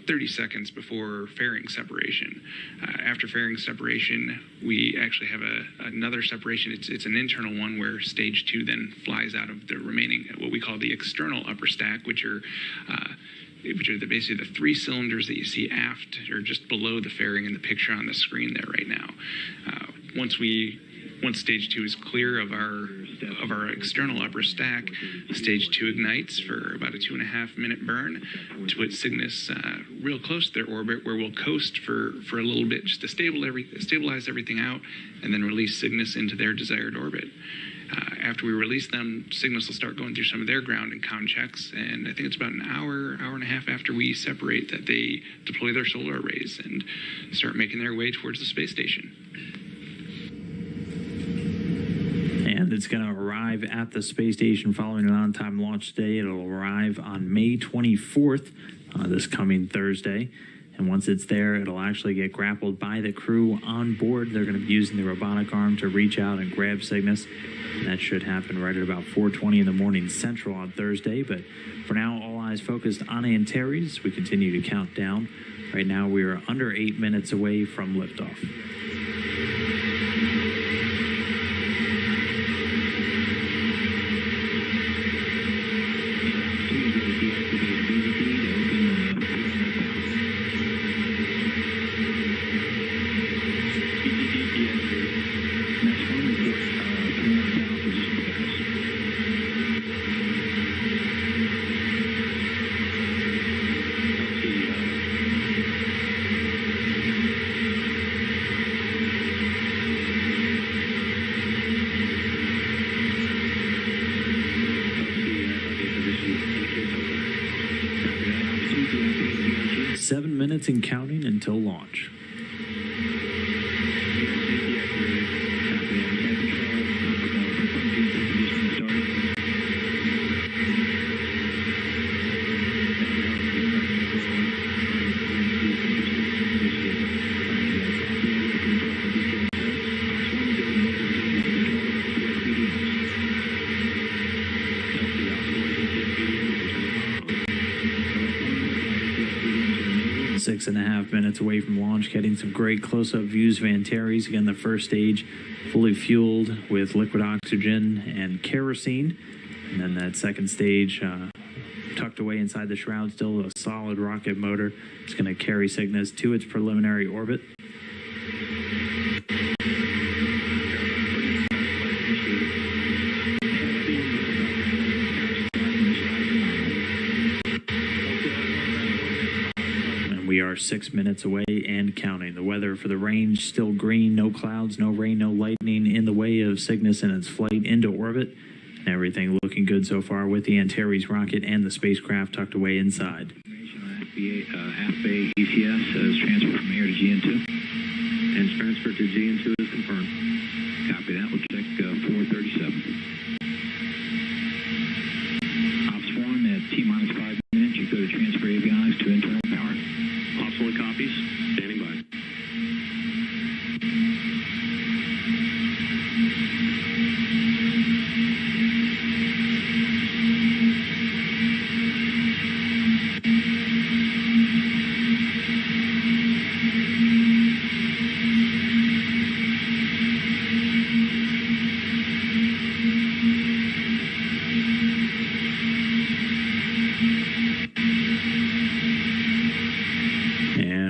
about 30 seconds before fairing separation. After fairing separation, we actually have another separation. It's an internal one where stage 2 then flies out of the remaining, what we call the external upper stack, which are basically the 3 cylinders that you see aft or just below the fairing in the picture on the screen there right now. Once stage 2 is clear of our external upper stack, stage 2 ignites for about a 2.5 minute burn to put Cygnus real close to their orbit, where we'll coast for a little bit just to stabilize everything out, and then release Cygnus into their desired orbit. After we release them, Cygnus will start going through some of their ground and com checks, and I think it's about an hour and a half after we separate that they deploy their solar arrays and start making their way towards the space station. And it's going to arrive at the space station following an on-time launch today. It'll arrive on May 24th, this coming Thursday. And once it's there, it'll actually get grappled by the crew on board. They're going to be using the robotic arm to reach out and grab Cygnus. And that should happen right at about 4:20 in the morning Central on Thursday. But for now, all eyes focused on Antares. We continue to count down. Right now, we are under 8 minutes away from liftoff. And counting until launch. Six and a half minutes away from launch, getting some great close-up views of Antares. Again, the first stage fully fueled with liquid oxygen and kerosene. And then that second stage tucked away inside the shroud, still a solid rocket motor. It's going to carry Cygnus to its preliminary orbit. We are 6 minutes away and counting. The weather for the range still green, no clouds, no rain, no lightning in the way of Cygnus and its flight into orbit. Everything looking good so far with the Antares rocket and the spacecraft tucked away inside. AFBA ECS is transferred from here to GN2. And transfer to GN2 is confirmed. Copy that. We'll check 437. Ops 1 at T-minus 5 minutes. You go to transfer avionics to internal power. Ops 1 copies. Standing by.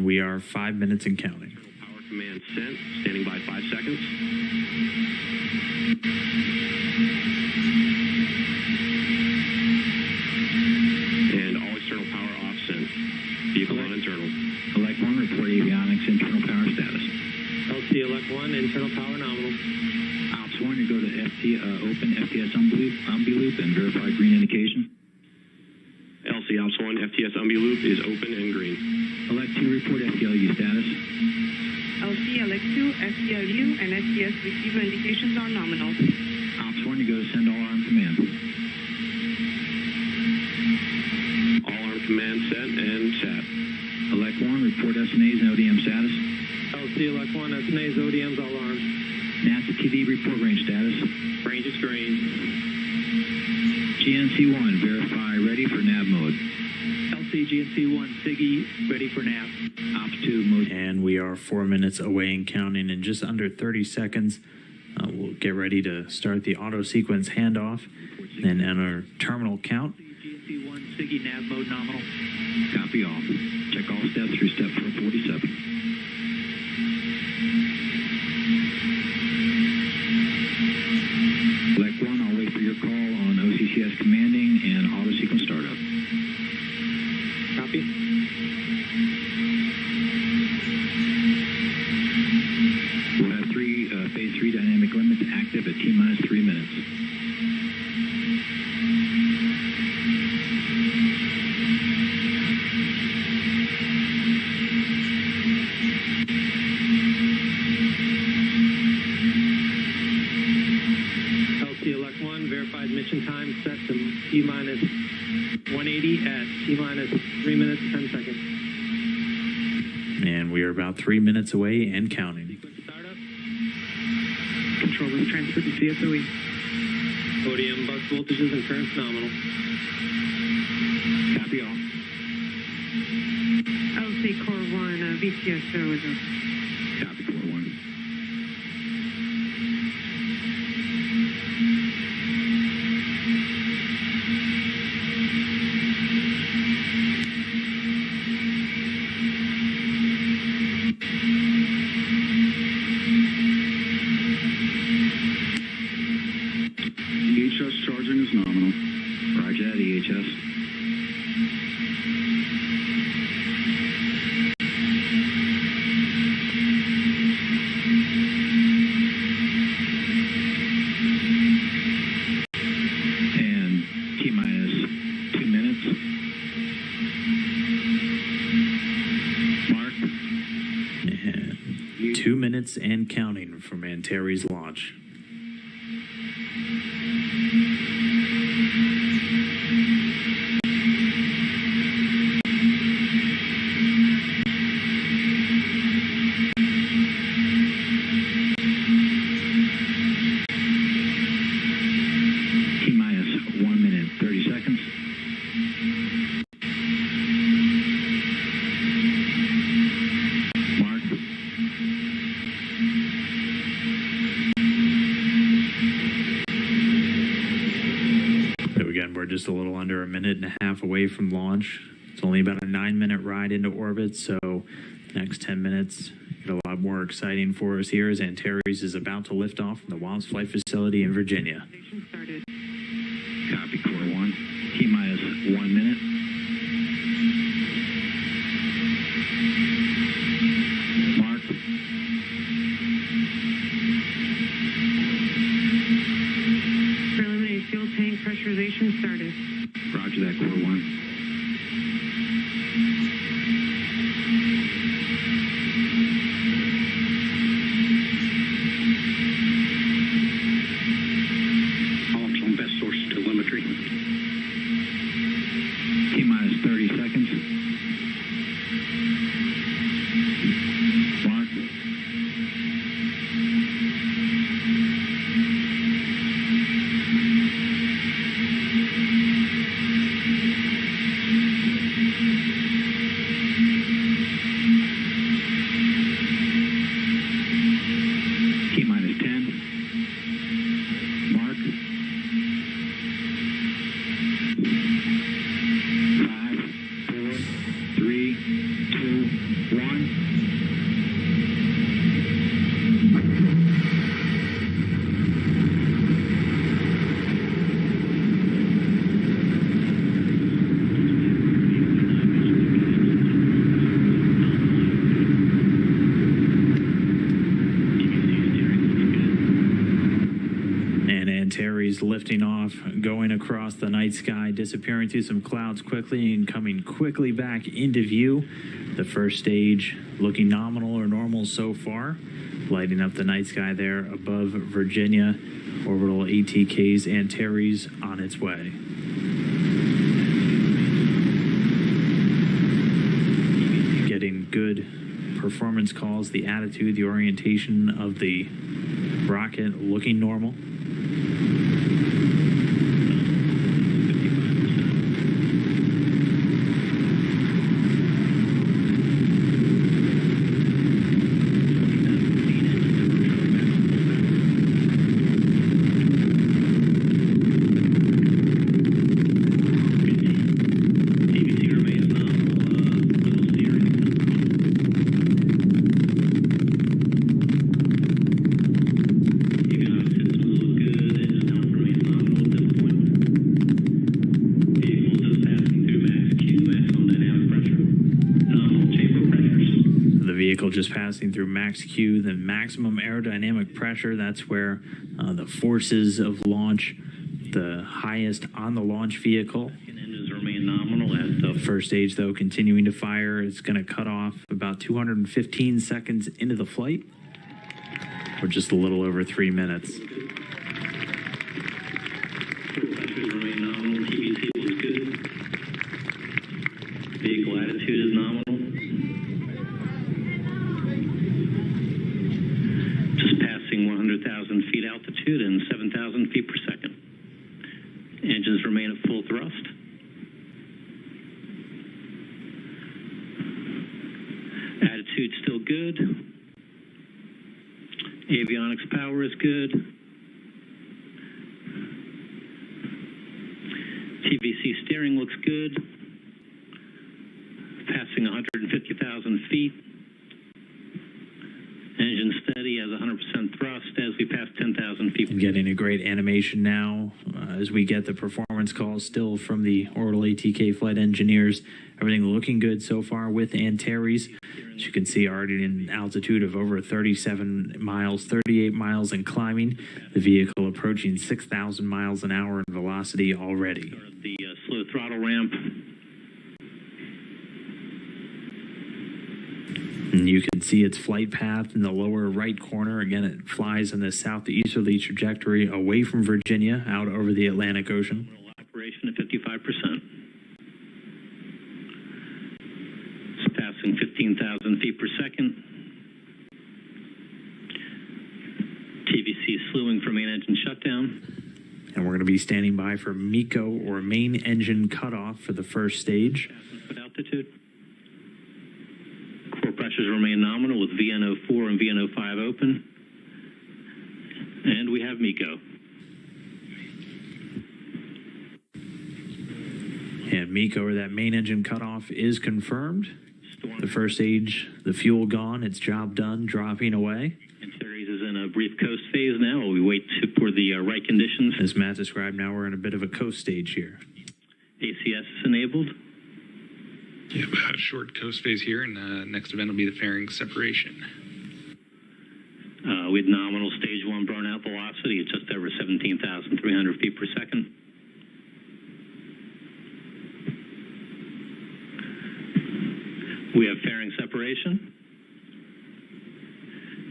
We are 5 minutes and counting. Power command sent. Standing by 5 seconds. And all external power off sent. Vehicle on internal. Elect 1, report avionics internal power status. LC Elect 1, internal power nominal. Ops 1, you go to open FTS umbi loop and verify green indication. LC Ops 1, FTS umbi loop is open and green. Elect 2, report FTLU status. LC Elect 2, FTLU and STS receiver indications are nominal. Ops 1, you go to send all arm command. All arm command sent and set. Elect 1, report SNAs and ODM status. LC Elect 1, SNAs, ODMs, all arms. NASA TV, report range status. Range is green. GNC-1, verify, ready for nav mode. LC GNC-1, Siggy, ready for nav. Op2 mode. And we are 4 minutes away and counting in just under 30 seconds. We'll get ready to start the auto sequence handoff and enter terminal count. GNC-1, Siggy, nav mode nominal. Copy all. Check all steps through step 447. Select 1, I'll wait for your call on OCCS commanding and auto sequence startup. Copy. We'll have phase 3 dynamic limits active at T-minus 3 minutes. LC Elect 1, verified mission time set to T-minus 180 at T-minus 3 minutes, 10 seconds. And we are about 3 minutes away and counting. Sequence startup. Control room transfer to CSOE. Podium bus voltages and currents nominal. Copy all. LC Core 1, VCSO is open. Copy Core 1. EHS charging is nominal. Roger that, EHS. And T-minus 2 minutes. Mark. And 2 minutes and counting from Antares launch. T-minus 1 minute, 30 seconds. Mark. So again, we're just a little under a minute and a half away from launch. It's only about a 9-minute ride into orbit, so the next 10 minutes get a lot more exciting for us here as Antares is about to lift off from the Wallops Flight Facility in Virginia. Station started. Copy Core 1. T-minus 1 minute. Mark. Preliminary fuel tank pressurization started. Roger that, Core 1. Hawks on best source telemetry. T-minus 30 seconds. Mark. T-minus 10. Mark. 5, 4, 3, 2, 1. And Antares lifting off, going across the night sky, disappearing through some clouds quickly and coming quickly back into view. The first stage looking nominal or normal so far, lighting up the night sky there above Virginia. Orbital ATK's Antares on its way. Getting good performance calls, the attitude, the orientation of the rocket looking normal. vehicle just passing through max Q, the maximum aerodynamic pressure. That's where the forces of launch, the highest on the launch vehicle. Engines remain nominal as the First stage, though, continuing to fire. It's going to cut off about 215 seconds into the flight, or just a little over 3 minutes. pressures remain nominal. TVC looks good. Vehicle attitude is nominal. Just passing 100,000 feet altitude and 7,000 feet per second. Engines remain at full thrust. Attitude still good. Avionics power is good. TVC steering looks good. Passing 150,000 feet. Engine steady as 100% thrust as we pass 10,000 feet. And getting a great animation now as we get the performance calls still from the orbital ATK flight engineers. Everything looking good so far with Antares. As you can see, already in altitude of over 37 miles, 38 miles and climbing. The vehicle approaching 6,000 miles an hour in velocity already. The slow throttle ramp. And you can see its flight path in the lower right corner. Again, it flies in the southeasterly trajectory away from Virginia out over the Atlantic Ocean. Operation at 55%. It's passing 15,000 feet per second. TVC slewing for main engine shutdown. And we're going to be standing by for MECO, or main engine cutoff, for the first stage. At altitude. Core pressures remain nominal with VNO4 and VNO5 open. And we have MECO. And MECO, or that main engine cutoff, is confirmed. The first stage, the fuel gone, its job done, dropping away. Antares is in a brief coast phase now while we wait for the right conditions. As Matt described, now we're in a bit of a coast stage here. ACS is enabled. Yeah, a short coast phase here, and next event will be the fairing separation. With nominal stage 1 burnout velocity at just over 17,300 feet per second. We have fairing separation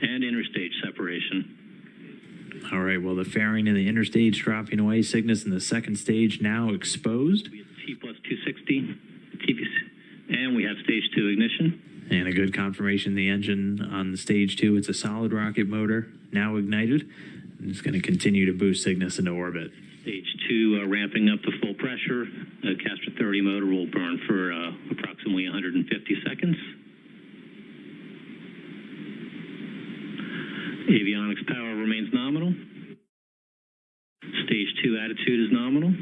and interstage separation. All right, well, the fairing and the interstage dropping away. Cygnus in the second stage now exposed. We have T plus 260 TVC, and we have stage 2 ignition. And a good confirmation, the engine on the stage 2, it's a solid rocket motor, now ignited. And it's going to continue to boost Cygnus into orbit. Stage 2 ramping up to full pressure. Castor 30 motor will burn for approximately 150 seconds. Avionics power remains nominal. Stage 2 attitude is nominal.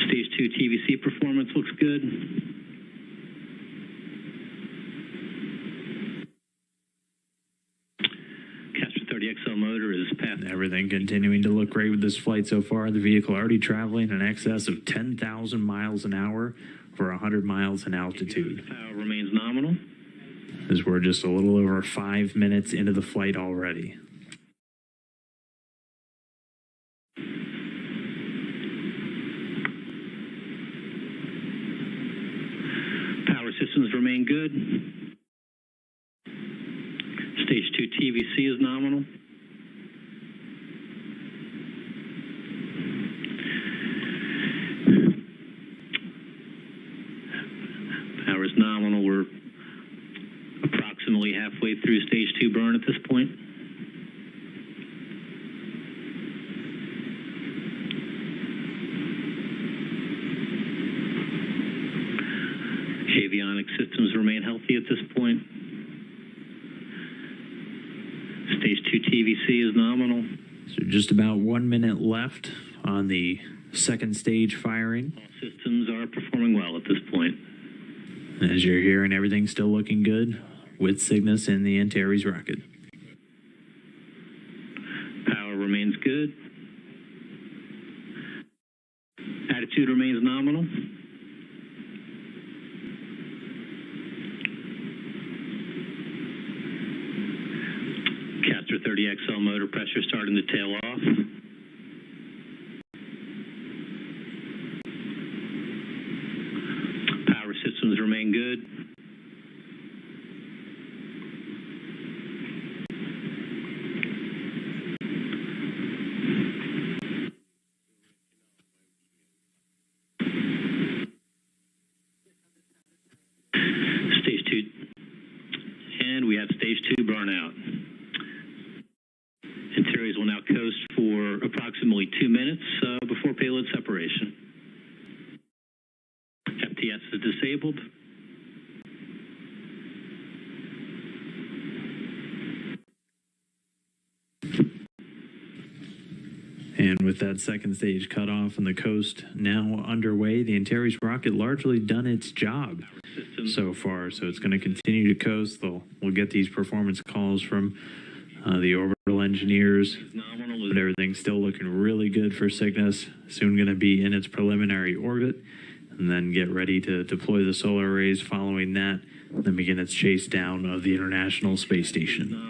Stage 2 TVC performance looks good. Castor 30 XL motor is passed. Everything continuing to look great with this flight so far. The vehicle already traveling in excess of 10,000 miles an hour for 100 miles in altitude. Power remains nominal. As we're just a little over 5 minutes into the flight already. Power systems remain good. Stage 2 TVC is nominal. Power is nominal. We're approximately halfway through stage 2 burn at this point. Avionic systems remain healthy at this point. Stage 2 TVC is nominal. So just about 1 minute left on the second stage firing. All systems are performing well at this point. As you're hearing, everything's still looking good with Cygnus and the Antares rocket. Power remains good. Attitude remains nominal. pressure starting to tail off. Power systems remain good. Stage 2. And we have stage 2 burnout. Interiors will now coast for approximately 2 minutes before payload separation. FTS is disabled. And with that second stage cut off and the coast now underway, the Antares rocket largely done its job so far. So it's going to continue to coast. We'll get these performance calls from the orbital engineers, but everything's still looking really good for Cygnus. Soon going to be in its preliminary orbit, and then get ready to deploy the solar arrays following that, then begin its chase down of the International Space Station.